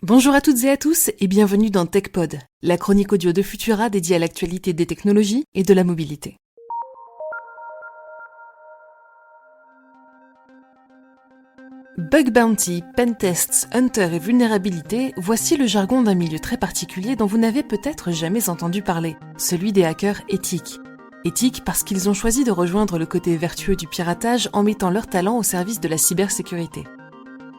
Bonjour à toutes et à tous et bienvenue dans TechPod, la chronique audio de Futura dédiée à l'actualité des technologies et de la mobilité. Bug bounty, pentests, hunter et vulnérabilité, voici le jargon d'un milieu très particulier dont vous n'avez peut-être jamais entendu parler, celui des hackers éthiques. Éthiques parce qu'ils ont choisi de rejoindre le côté vertueux du piratage en mettant leur talent au service de la cybersécurité.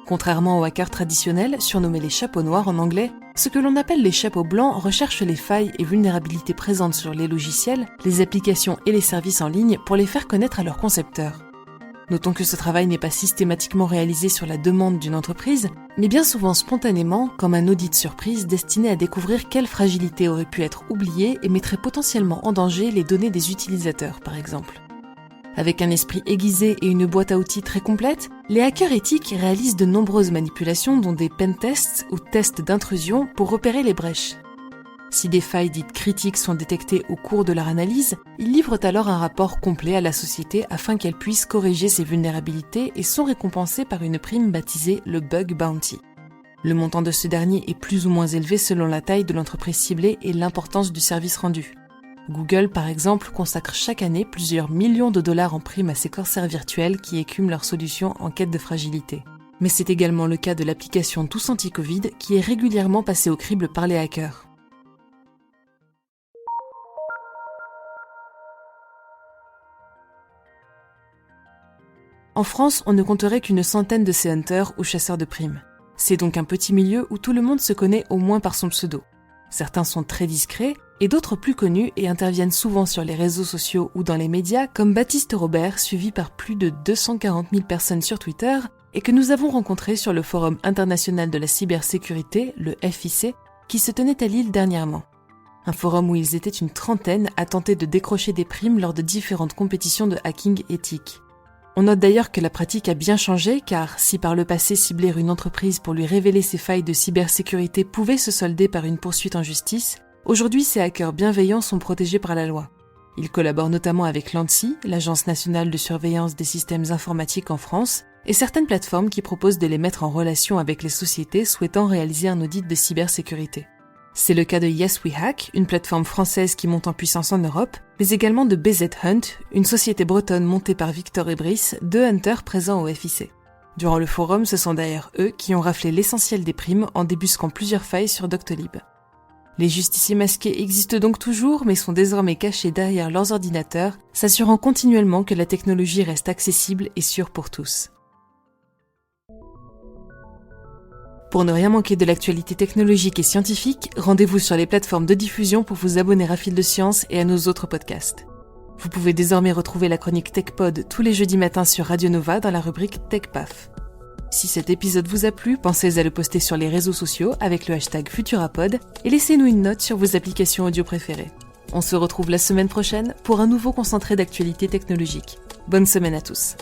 Contrairement aux hackers traditionnels, surnommés les chapeaux noirs en anglais, ce que l'on appelle les chapeaux blancs recherchent les failles et vulnérabilités présentes sur les logiciels, les applications et les services en ligne pour les faire connaître à leurs concepteurs. Notons que ce travail n'est pas systématiquement réalisé sur la demande d'une entreprise, mais bien souvent spontanément, comme un audit surprise destiné à découvrir quelles fragilités auraient pu être oubliées et mettraient potentiellement en danger les données des utilisateurs, par exemple. Avec un esprit aiguisé et une boîte à outils très complète, les hackers éthiques réalisent de nombreuses manipulations dont des pentests ou tests d'intrusion pour repérer les brèches. Si des failles dites critiques sont détectées au cours de leur analyse, ils livrent alors un rapport complet à la société afin qu'elle puisse corriger ces vulnérabilités et sont récompensés par une prime baptisée le Bug Bounty. Le montant de ce dernier est plus ou moins élevé selon la taille de l'entreprise ciblée et l'importance du service rendu. Google, par exemple, consacre chaque année plusieurs millions de dollars en primes à ses corsaires virtuels qui écument leurs solutions en quête de fragilité. Mais c'est également le cas de l'application Tous Anti-Covid qui est régulièrement passée au crible par les hackers. En France, on ne compterait qu'une centaine de ces hunters ou chasseurs de primes. C'est donc un petit milieu où tout le monde se connaît au moins par son pseudo. Certains sont très discrets et d'autres plus connus et interviennent souvent sur les réseaux sociaux ou dans les médias comme Baptiste Robert, suivi par plus de 240 000 personnes sur Twitter et que nous avons rencontré sur le Forum international de la cybersécurité, le FIC, qui se tenait à Lille dernièrement. Un forum où ils étaient une trentaine à tenter de décrocher des primes lors de différentes compétitions de hacking éthique. On note d'ailleurs que la pratique a bien changé car si par le passé cibler une entreprise pour lui révéler ses failles de cybersécurité pouvait se solder par une poursuite en justice, aujourd'hui ces hackers bienveillants sont protégés par la loi. Ils collaborent notamment avec l'ANSSI, l'Agence nationale de surveillance des systèmes informatiques en France, et certaines plateformes qui proposent de les mettre en relation avec les sociétés souhaitant réaliser un audit de cybersécurité. C'est le cas de Yes We Hack, une plateforme française qui monte en puissance en Europe, mais également de BZ Hunt, une société bretonne montée par Victor et Brice, deux hunters présents au FIC. Durant le forum, ce sont d'ailleurs eux qui ont raflé l'essentiel des primes en débusquant plusieurs failles sur Doctolib. Les justiciers masqués existent donc toujours, mais sont désormais cachés derrière leurs ordinateurs, s'assurant continuellement que la technologie reste accessible et sûre pour tous. Pour ne rien manquer de l'actualité technologique et scientifique, rendez-vous sur les plateformes de diffusion pour vous abonner à Fil de Science et à nos autres podcasts. Vous pouvez désormais retrouver la chronique TechPod tous les jeudis matins sur Radio Nova dans la rubrique TechPaf. Si cet épisode vous a plu, pensez à le poster sur les réseaux sociaux avec le hashtag FuturaPod et laissez-nous une note sur vos applications audio préférées. On se retrouve la semaine prochaine pour un nouveau concentré d'actualité technologique. Bonne semaine à tous.